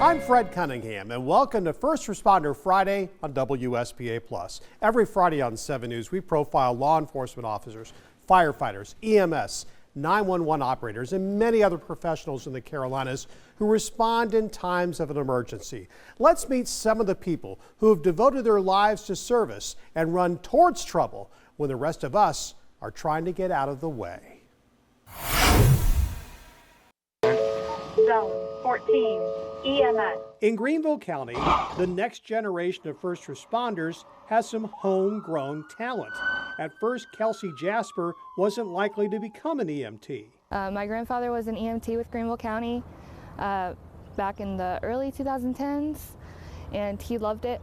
I'm Fred Cunningham, and welcome to First Responder Friday on WSPA+. Every Friday on 7 News, we profile law enforcement officers, firefighters, EMS, 911 operators, and many other professionals in the Carolinas who respond in times of an emergency. Let's meet some of the people who have devoted their lives to service and run towards trouble when the rest of us are trying to get out of the way. Zone 14, EMS. In Greenville County, the next generation of first responders has some homegrown talent. At first, Kelsey Jasper wasn't likely to become an EMT. My grandfather was an EMT with Greenville County back in the early 2010s, and he loved it.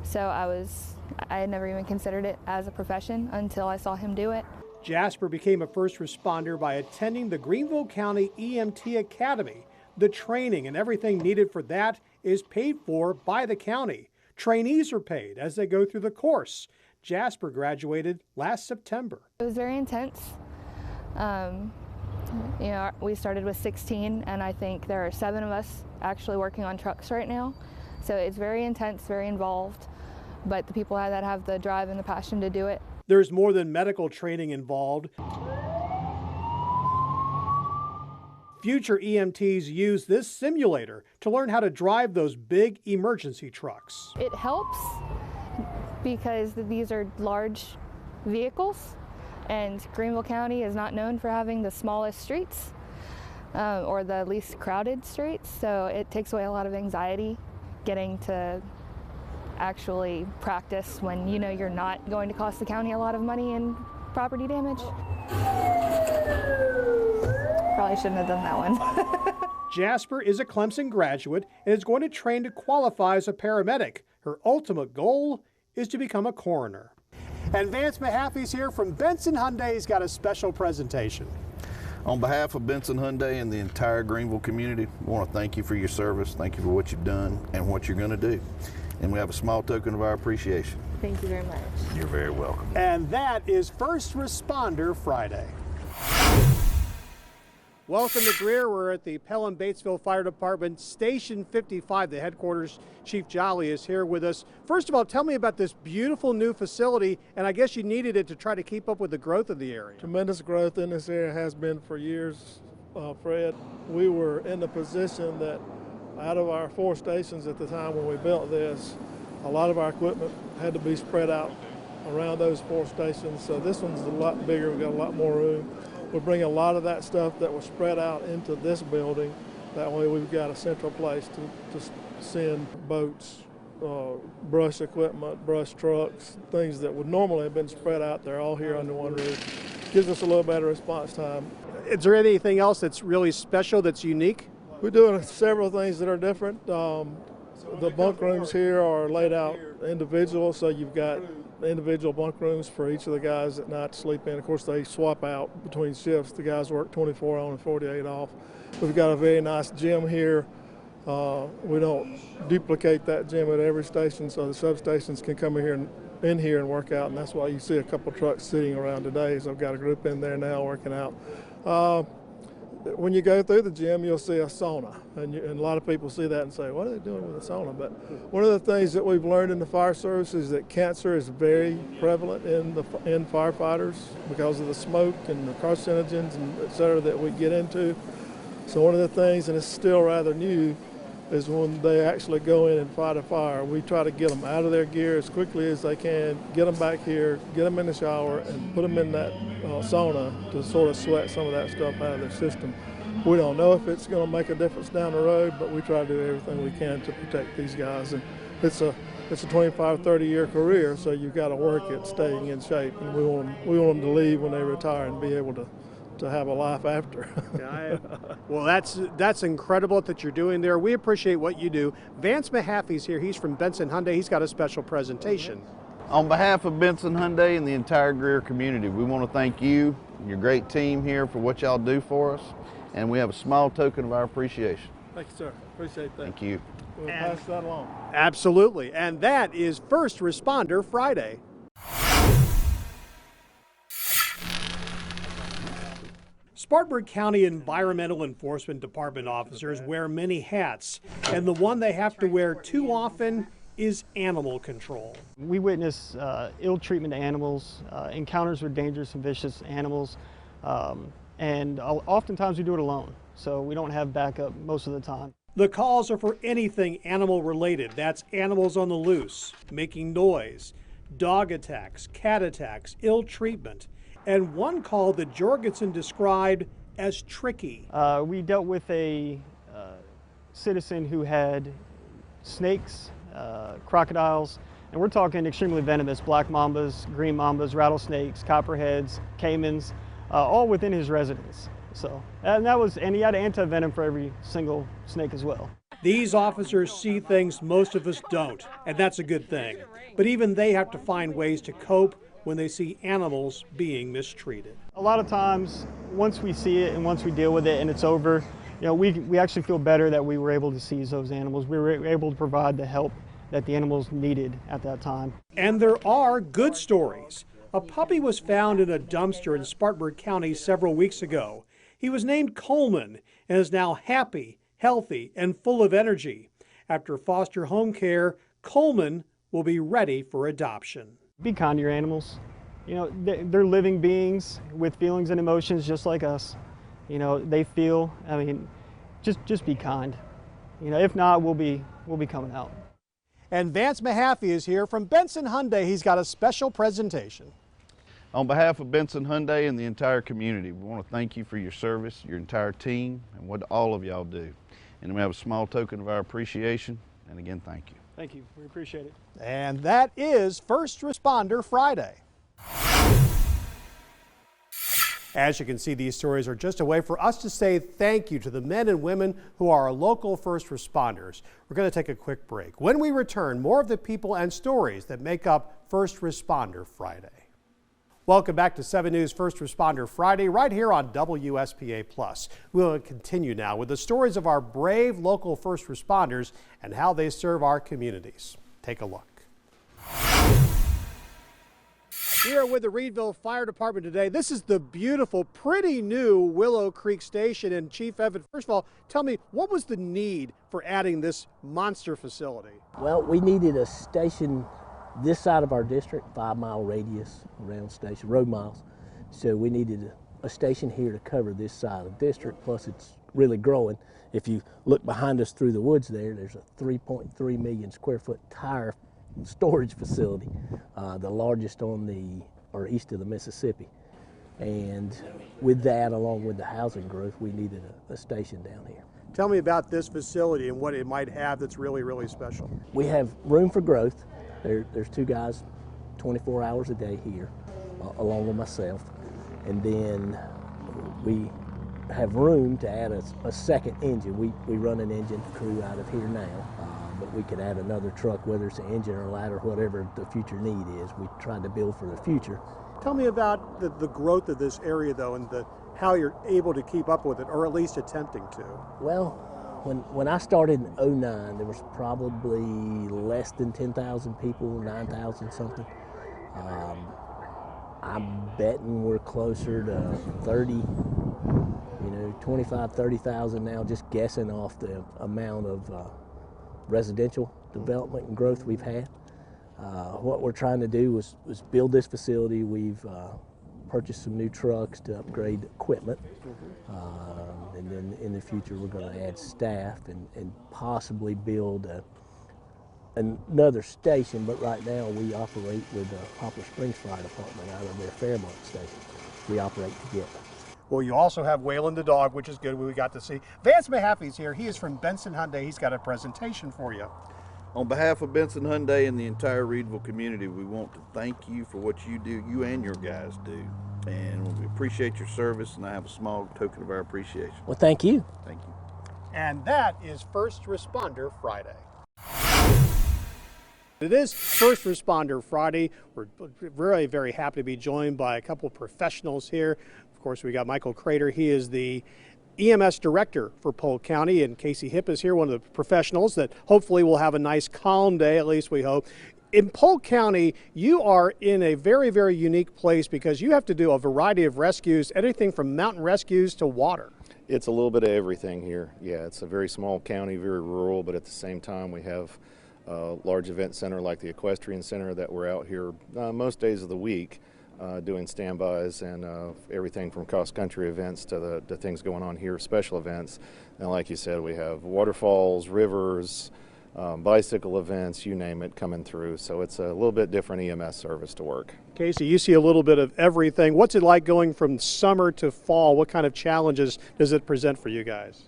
So I had never even considered it as a profession until I saw him do it. Jasper became a first responder by attending the Greenville County EMT Academy. The training and everything needed for that is paid for by the county. Trainees are paid as they go through the course. Jasper graduated last September. It was very intense. We started with 16, and I think there are 7 of us actually working on trucks right now. So it's very intense, very involved, but the people that have the drive and the passion to do it. There's more than medical training involved. Future EMTs use this simulator to learn how to drive those big emergency trucks. It helps because these are large vehicles, and Greenville County is not known for having the smallest streets or the least crowded streets, so it takes away a lot of anxiety getting to actually practice when you know you're not going to cost the county a lot of money in property damage. Probably shouldn't have done that one. Jasper is a Clemson graduate and is going to train to qualify as a paramedic. Her ultimate goal is to become a coroner. And Vance Mahaffey's here from Benson Hyundai. He's got a special presentation. On behalf of Benson Hyundai and the entire Greenville community, we want to thank you for your service. Thank you for what you've done and what you're going to do. And we have a small token of our appreciation. Thank you very much. You're very welcome. And that is First Responder Friday. Welcome to Greer. We're at the Pelham-Batesville Fire Department, Station 55. The headquarters, Chief Jolly, is here with us. First of all, tell me about this beautiful new facility, and I guess you needed it to try to keep up with the growth of the area. Tremendous growth in this area, has been for years, Fred. We were in the position that out of our 4 stations at the time when we built this, a lot of our equipment had to be spread out around those 4 stations. So this one's a lot bigger, we've got a lot more room. We're bringing a lot of that stuff that was spread out into this building. That way we've got a central place to send boats, brush equipment, brush trucks, things that would normally have been spread out. They're all here under one roof. Gives us a little better response time. Is there anything else that's really special, that's unique? We're doing several things that are different. The bunk rooms here are laid out individual, so you've got individual bunk rooms for each of the guys at night to sleep in. Of course, they swap out between shifts. The guys work 24 on and 48 off. We've got a very nice gym here. We don't duplicate that gym at every station, so the substations can come in here and work out, and that's why you see a couple trucks sitting around today. So I've got a group in there now working out. When you go through the gym, you'll see a sauna, and a lot of people see that and say, what are they doing with a sauna? But one of the things that we've learned in the fire service is that cancer is very prevalent in firefighters because of the smoke and the carcinogens and et cetera that we get into. So one of the things, and it's still rather new, is when they actually go in and fight a fire, we try to get them out of their gear as quickly as they can, get them back here, get them in the shower, and put them in that sauna to sort of sweat some of that stuff out of their system. We don't know if it's going to make a difference down the road, but we try to do everything we can to protect these guys. And it's a 25, 30-year career, so you've got to work at staying in shape. And we want them to leave when they retire and be able to have a life after. Well, that's incredible that you're doing there. We appreciate what you do. Vance Mahaffey's here. He's from Benson Hyundai. He's got a special presentation. On behalf of Benson Hyundai and the entire Greer community, we want to thank you and your great team here for what y'all do for us, and we have a small token of our appreciation. Thank you, sir. Appreciate that. Thank you. We'll pass that along. Absolutely. And that is First Responder Friday. Spartanburg County Environmental Enforcement Department officers wear many hats, and the one they have to wear too often is animal control. We witness ill treatment to animals, encounters with dangerous and vicious animals, and oftentimes we do it alone, so we don't have backup most of the time. The calls are for anything animal related. That's animals on the loose, making noise, dog attacks, cat attacks, ill treatment, and one call that Jorgensen described as tricky. We dealt with a citizen who had snakes, crocodiles, and we're talking extremely venomous black mambas, green mambas, rattlesnakes, copperheads, caimans, all within his residence. So, and he had anti-venom for every single snake as well. These officers see things most of us don't, and that's a good thing. But even they have to find ways to cope when they see animals being mistreated. A lot of times, once we see it and once we deal with it and it's over, we actually feel better that we were able to seize those animals. We were able to provide the help that the animals needed at that time. And there are good stories. A puppy was found in a dumpster in Spartanburg County several weeks ago. He was named Coleman and is now happy, healthy, and full of energy. After foster home care, Coleman will be ready for adoption. Be kind to your animals. They're living beings with feelings and emotions just like us. They feel, just be kind. If not, we'll be coming out. And Vance Mahaffey is here from Benson Hyundai. He's got a special presentation. On behalf of Benson Hyundai and the entire community, we want to thank you for your service, your entire team, and what all of y'all do. And we have a small token of our appreciation, and again, thank you. Thank you, we appreciate it. And that is First Responder Friday. As you can see, these stories are just a way for us to say thank you to the men and women who are our local first responders. We're going to take a quick break. When we return, more of the people and stories that make up First Responder Friday. Welcome back to 7 News First Responder Friday right here on WSPA+. We'll continue now with the stories of our brave local first responders and how they serve our communities. Take a look. We are with the Reedville Fire Department today. This is the beautiful, pretty new Willow Creek Station. And Chief Evan, first of all, tell me, what was the need for adding this monster facility? Well, we needed a station this side of our district, 5-mile radius around station, road miles. So we needed a station here to cover this side of the district, plus it's really growing. If you look behind us through the woods there's a 3.3 million square foot tire storage facility, the largest east of the Mississippi. And with that, along with the housing growth, we needed a station down here. Tell me about this facility and what it might have that's really, really special. We have room for growth. There's 2 guys 24 hours a day here, along with myself. And then we have room to add a second engine. We run an engine crew out of here now, but we could add another truck, whether it's an engine or a ladder, whatever the future need is. We tried to build for the future. Tell me about the growth of this area, though, and how you're able to keep up with it, or at least attempting to. Well, when I started in '09, there was probably less than 10,000 people, 9,000 something. I'm betting we're closer to 25, 30,000 now, just guessing off the amount of residential development and growth we've had. What we're trying to do was build this facility. We've purchased some new trucks to upgrade equipment. And then in the future, we're going to add staff and possibly build another station. But right now, we operate with the Poplar Springs Fire Department out of their Fairmont station. We operate together. Well, you also have Waylon the dog, which is good. We got to see. Vance Mahaffey's here. He is from Benson Hyundai. He's got a presentation for you. On behalf of Benson Hyundai and the entire Reedville community, we want to thank you for what you do, you and your guys do. And we appreciate your service, and I have a small token of our appreciation. Well, thank you. Thank you. And that is First Responder Friday. It is First Responder Friday. We're very, very happy to be joined by a couple of professionals here. Of course, we got Michael Crater. He is the EMS director for Polk County, and Casey Hipp is here, one of the professionals that hopefully will have a nice calm day, at least we hope. In Polk County, you are in a very, very unique place because you have to do a variety of rescues, anything from mountain rescues to water. It's a little bit of everything here. Yeah, it's a very small county, very rural, but at the same time we have a large event center like the Equestrian Center that we're out here most days of the week doing standbys and everything from cross-country events to things going on here, special events. And like you said, we have waterfalls, rivers, bicycle events, you name it, coming through. So it's a little bit different EMS service to work. Casey, you see a little bit of everything. What's it like going from summer to fall? What kind of challenges does it present for you guys?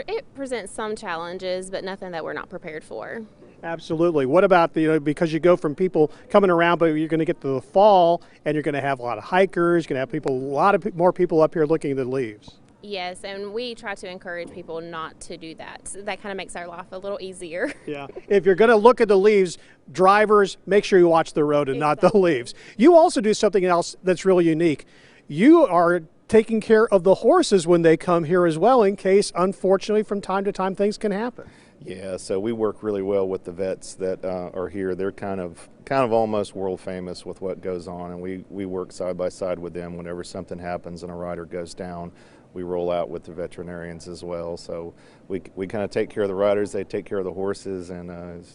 It presents some challenges, but nothing that we're not prepared for. Absolutely. What about because you go from people coming around, but you're going to get to the fall and you're going to have a lot of hikers, you're going to have a lot of more people up here looking at the leaves. Yes, and we try to encourage people not to do that. So that kind of makes our life a little easier. Yeah. If you're going to look at the leaves, drivers, make sure you watch the road and not the leaves. You also do something else that's really unique. You are taking care of the horses when they come here as well, in case, unfortunately, from time to time, things can happen. Yeah, so we work really well with the vets that are here. They're kind of almost world famous with what goes on, and we work side by side with them whenever something happens and a rider goes down. We roll out with the veterinarians as well. So we kind of take care of the riders, they take care of the horses, and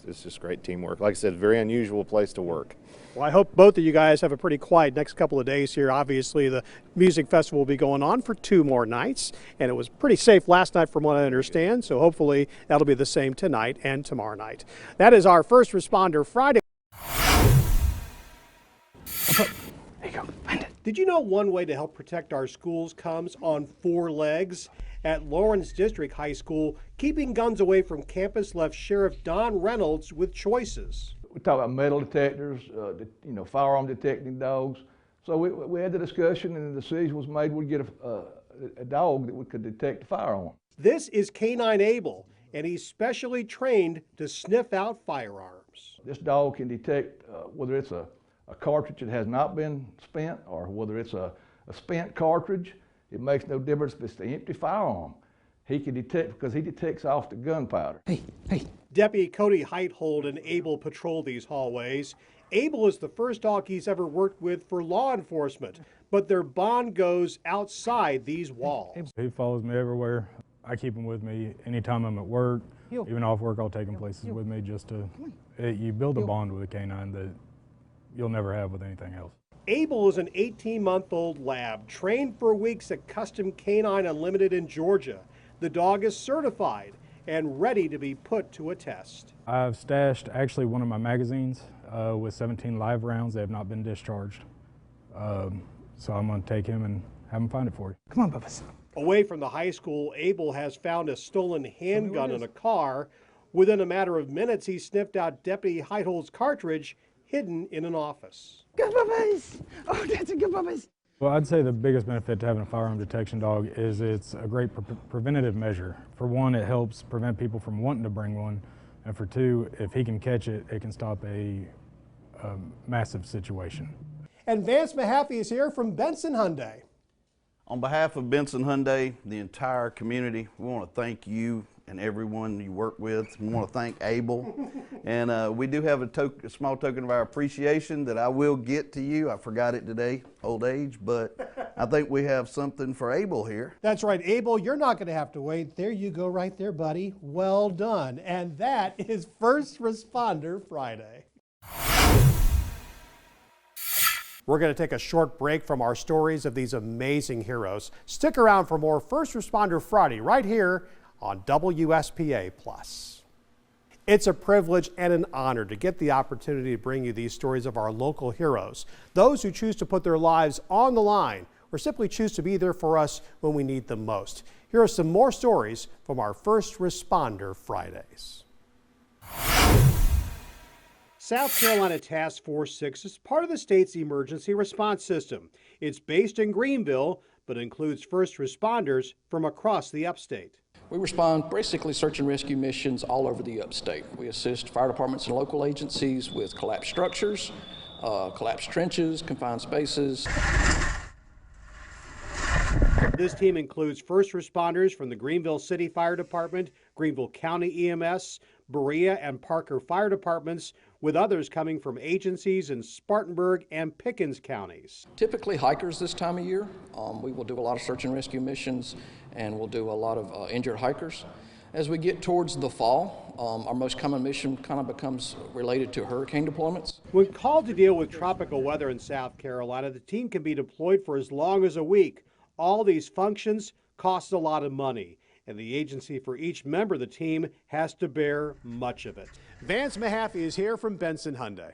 it's just great teamwork. Like I said, very unusual place to work. Well, I hope both of you guys have a pretty quiet next couple of days here. Obviously, the music festival will be going on for 2 more nights, and it was pretty safe last night from what I understand, so hopefully that'll be the same tonight and tomorrow night. That is our First Responder Friday. There you go, find it. Did you know one way to help protect our schools comes on 4 legs? At Lawrence District High School, keeping guns away from campus left Sheriff Don Reynolds with choices. We talk about metal detectors, firearm detecting dogs. So we had the discussion, and the decision was made we'd get a dog that could detect a firearm. This is Canine Abel, and he's specially trained to sniff out firearms. This dog can detect whether it's a cartridge that has not been spent or whether it's a spent cartridge. It makes no difference if it's the empty firearm. He can detect because he detects off the gunpowder. Hey. Deputy Cody Heithold and Abel patrol these hallways. Abel is the first dog he's ever worked with for law enforcement, but their bond goes outside these walls. He follows me everywhere. I keep him with me anytime I'm at work. Even off work, I'll take him places with me just to, you build a bond with a canine that you'll never have with anything else. Abel is an 18-month-old lab trained for weeks at Custom Canine Unlimited in Georgia. The dog is certified and ready to be put to a test. I've stashed actually one of my magazines with 17 live rounds that have not been discharged. So I'm going to take him and have him find it for you. Come on, Bubba's. Away from the high school, Abel has found a stolen handgun in a car. Within a matter of minutes, he sniffed out Deputy Heithold's cartridge hidden in an office. Good Bubba's! Oh, that's a good Bubba's! Well, I'd say the biggest benefit to having a firearm detection dog is it's a great preventative measure. For one, it helps prevent people from wanting to bring one. And for two, if he can catch it, it can stop a massive situation. And Vance Mahaffey is here from Benson Hyundai. On behalf of Benson Hyundai, the entire community, we want to thank you and everyone you work with. We want to thank Abel. And we do have a small token of our appreciation that I will get to you. I forgot it today, old age, but I think we have something for Abel here. That's right, Abel, you're not going to have to wait. There you go right there, buddy. Well done. And that is First Responder Friday. We're going to take a short break from our stories of these amazing heroes. Stick around for more First Responder Friday right here on WSPA+. It's a privilege and an honor to get the opportunity to bring you these stories of our local heroes, those who choose to put their lives on the line or simply choose to be there for us when we need them most. Here are some more stories from our First Responder Fridays. South Carolina Task Force 6 is part of the state's emergency response system. It's based in Greenville, but includes first responders from across the upstate. We respond basically search and rescue missions all over the upstate. We assist fire departments and local agencies with collapsed structures, collapsed trenches, confined spaces. This team includes first responders from the Greenville City Fire Department, Greenville County EMS, Berea and Parker Fire Departments, with others coming from agencies in Spartanburg and Pickens counties. Typically hikers this time of year. We will do a lot of search and rescue missions, and we'll do a lot of injured hikers. As we get towards the fall, our most common mission kind of becomes related to hurricane deployments. When called to deal with tropical weather in South Carolina, the team can be deployed for as long as a week. All these functions cost a lot of money, and the agency for each member of the team has to bear much of it. Vance Mahaffey is here from Benson Hyundai.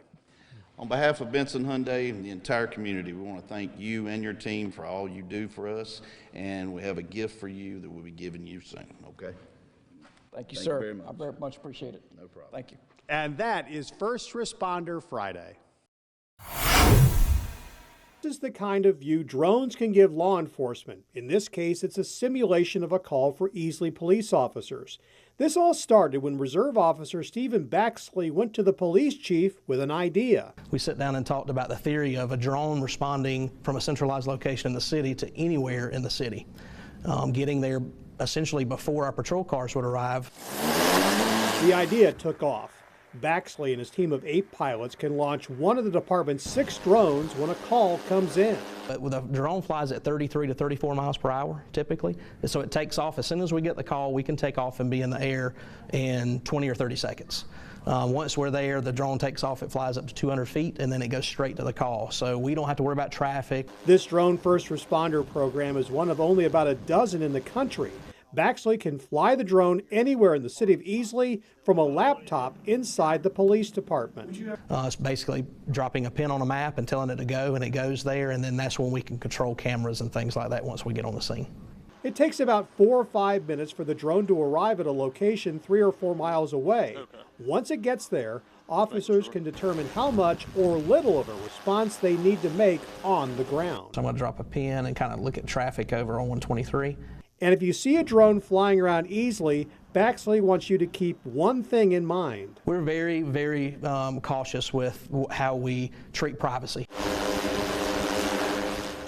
On behalf of Benson Hyundai and the entire community, we want to thank you and your team for all you do for us, and we have a gift for you that we'll be giving you soon, okay? Thank you, Thank sir. you very much. I very much appreciate it. No problem. Thank you. And that is First Responder Friday. This is the kind of view drones can give law enforcement. In this case, it's a simulation of a call for Easley police officers. This all started when Reserve Officer Stephen Baxley went to the police chief with an idea. We sat down and talked about the theory of a drone responding from a centralized location in the city to anywhere in the city, getting there essentially before our patrol cars would arrive. The idea took off. Baxley and his team of 8 pilots can launch one of the department's 6 drones when a call comes in. But with a drone flies at 33 to 34 miles per hour typically, and so it takes off as soon as we get the call. We can take off and be in the air in 20 or 30 seconds. Once we're there, the drone takes off, it flies up to 200 feet, and then it goes straight to the call. So we don't have to worry about traffic. This drone first responder program is one of only about a dozen in the country. Baxley can fly the drone anywhere in the city of Easley from a laptop inside the police department. It's basically dropping a pin on a map and telling it to go, and it goes there, and then that's when we can control cameras and things like that once we get on the scene. It takes about 4 or 5 minutes for the drone to arrive at a location 3 or 4 miles away. Once it gets there, officers can determine how much or little of a response they need to make on the ground. So I'm going to drop a pin and kind of look at traffic over on 123. And if you see a drone flying around Easley, Baxley wants you to keep one thing in mind. We're very, very cautious with how we treat privacy.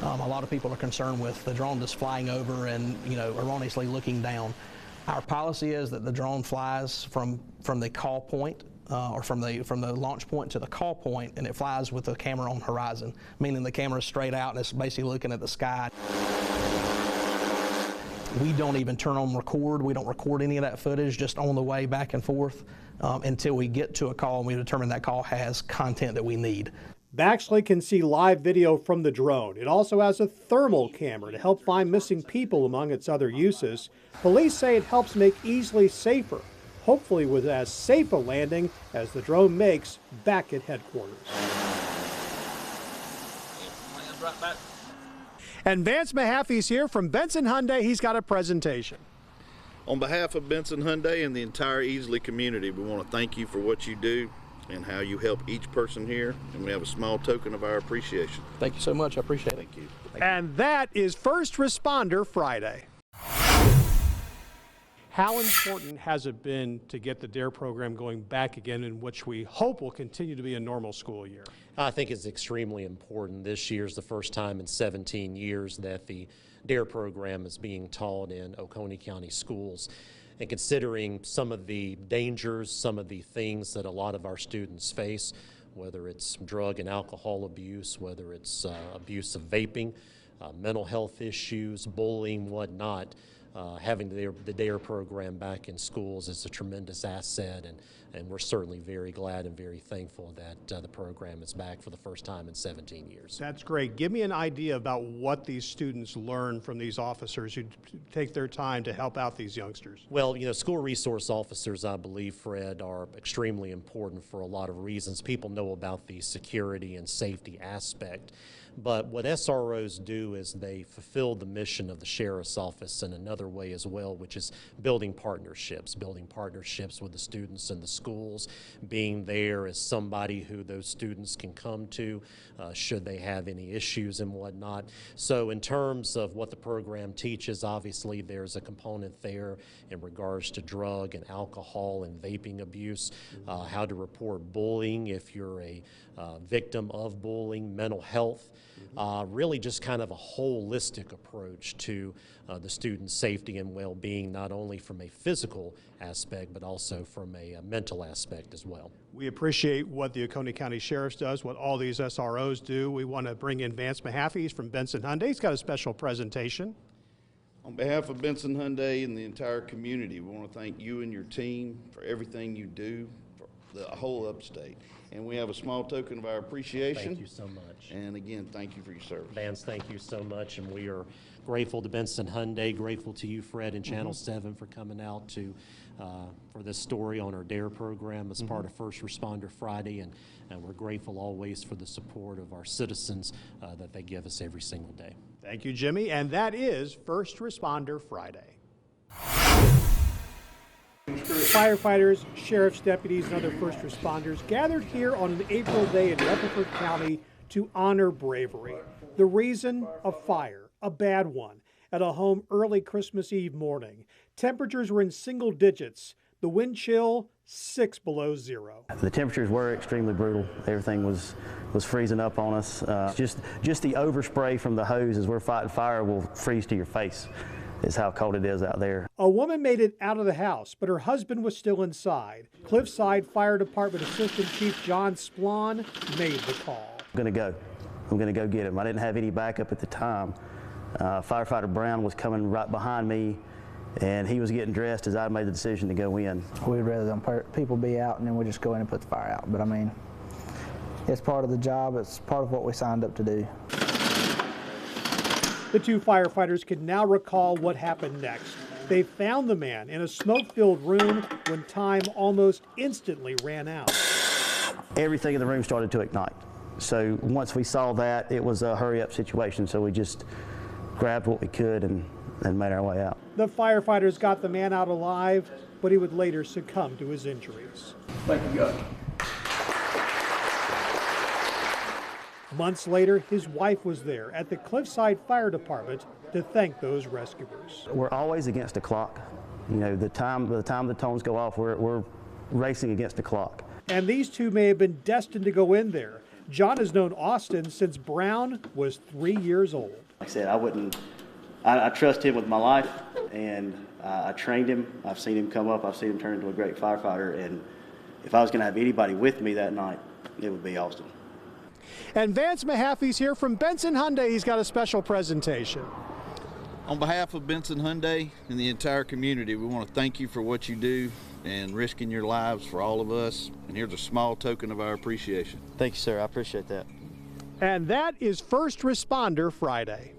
A lot of people are concerned with the drone just flying over and, erroneously looking down. Our policy is that the drone flies from the call point or from the launch point to the call point, and it flies with the camera on horizon, meaning the camera is straight out and it's basically looking at the sky. We don't even turn on record. We don't record any of that footage just on the way back and forth until we get to a call and we determine that call has content that we need. Baxley can see live video from the drone. It also has a thermal camera to help find missing people among its other uses. Police say it helps make Easley safer, hopefully with as safe a landing as the drone makes back at headquarters. And Vance Mahaffey's here from Benson Hyundai. He's got a presentation. On behalf of Benson Hyundai and the entire Easley community, we want to thank you for what you do and how you help each person here, and we have a small token of our appreciation. Thank you so much. I appreciate it. Thank you. And that is First Responder Friday. How important has it been to get the DARE program going back again, in which we hope will continue to be a normal school year? I think it's extremely important. This year's the first time in 17 years that the DARE program is being taught in Oconee County schools. And considering some of the dangers, some of the things that a lot of our students face, whether it's drug and alcohol abuse, whether it's abuse of vaping, mental health issues, bullying, whatnot, having the DARE program back in schools is a tremendous asset, and we're certainly very glad and very thankful that the program is back for the first time in 17 years. That's great. Give me an idea about what these students learn from these officers who take their time to help out these youngsters. Well, school resource officers, I believe, Fred, are extremely important for a lot of reasons. People know about the security and safety aspect. But what SROs do is they fulfill the mission of the Sheriff's Office in another way as well, which is building partnerships with the students in the schools, being there as somebody who those students can come to should they have any issues and whatnot. So in terms of what the program teaches, obviously there's a component there in regards to drug and alcohol and vaping abuse, how to report bullying if you're a victim of bullying, mental health, really just kind of a holistic approach to the students' safety and well-being, not only from a physical aspect, but also from a mental aspect as well. We appreciate what the Oconee County Sheriff's does, what all these SROs do. We want to bring in Vance Mahaffey. He's from Benson Hyundai. He's got a special presentation. On behalf of Benson Hyundai and the entire community, we want to thank you and your team for everything you do for the whole upstate. And we have a small token of our appreciation. Thank you so much. And again, thank you for your service. Vance, thank you so much, and we are grateful to Benson Hyundai, grateful to you, Fred, and Channel 7 for coming out to for this story on our DARE program as part of First Responder Friday, and we're grateful always for the support of our citizens that they give us every single day. Thank you, Jimmy, and that is First Responder Friday. Firefighters, sheriff's deputies, and other first responders gathered here on an April day in Rutherford County to honor bravery. The reason? A fire, a bad one, at a home early Christmas Eve morning. Temperatures were in single digits. The wind chill, 6 below zero. The temperatures were extremely brutal. Everything was freezing up on us. Just the overspray from the hose as we're fighting fire will freeze to your face. Is how cold it is out there. A woman made it out of the house, but her husband was still inside. Cliffside Fire Department Assistant Chief John Splon made the call. I'm gonna go get him. I didn't have any backup at the time. Firefighter Brown was coming right behind me, and he was getting dressed as I made the decision to go in. We'd rather than people be out and then we just go in and put the fire out. But I mean, it's part of the job. It's part of what we signed up to do. The two firefighters can now recall what happened next. They found the man in a smoke-filled room when time almost instantly ran out. Everything in the room started to ignite. So once we saw that, it was a hurry-up situation. So we just grabbed what we could and made our way out. The firefighters got the man out alive, but he would later succumb to his injuries. Thank you, God. Months later, his wife was there at the Cliffside Fire Department to thank those rescuers. We're always against the clock. You know, the time the tones go off, we're racing against the clock. And these two may have been destined to go in there. John has known Austin since Brown was 3 years old. Like I said, I trust him with my life, and I trained him. I've seen him come up. I've seen him turn into a great firefighter. And if I was going to have anybody with me that night, it would be Austin. And Vance Mahaffey's here from Benson Hyundai. He's got a special presentation. On behalf of Benson Hyundai and the entire community, we want to thank you for what you do and risking your lives for all of us. And here's a small token of our appreciation. Thank you, sir. I appreciate that. And that is First Responder Friday.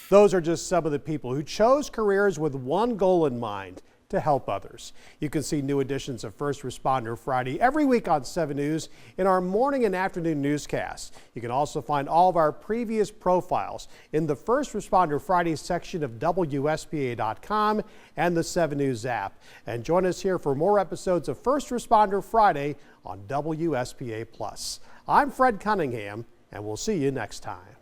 Those are just some of the people who chose careers with one goal in mind: to help others. You can see new editions of First Responder Friday every week on 7 News in our morning and afternoon newscasts. You can also find all of our previous profiles in the First Responder Friday section of WSPA.com and the 7 News app. And join us here for more episodes of First Responder Friday on WSPA+. I'm Fred Cunningham, and we'll see you next time.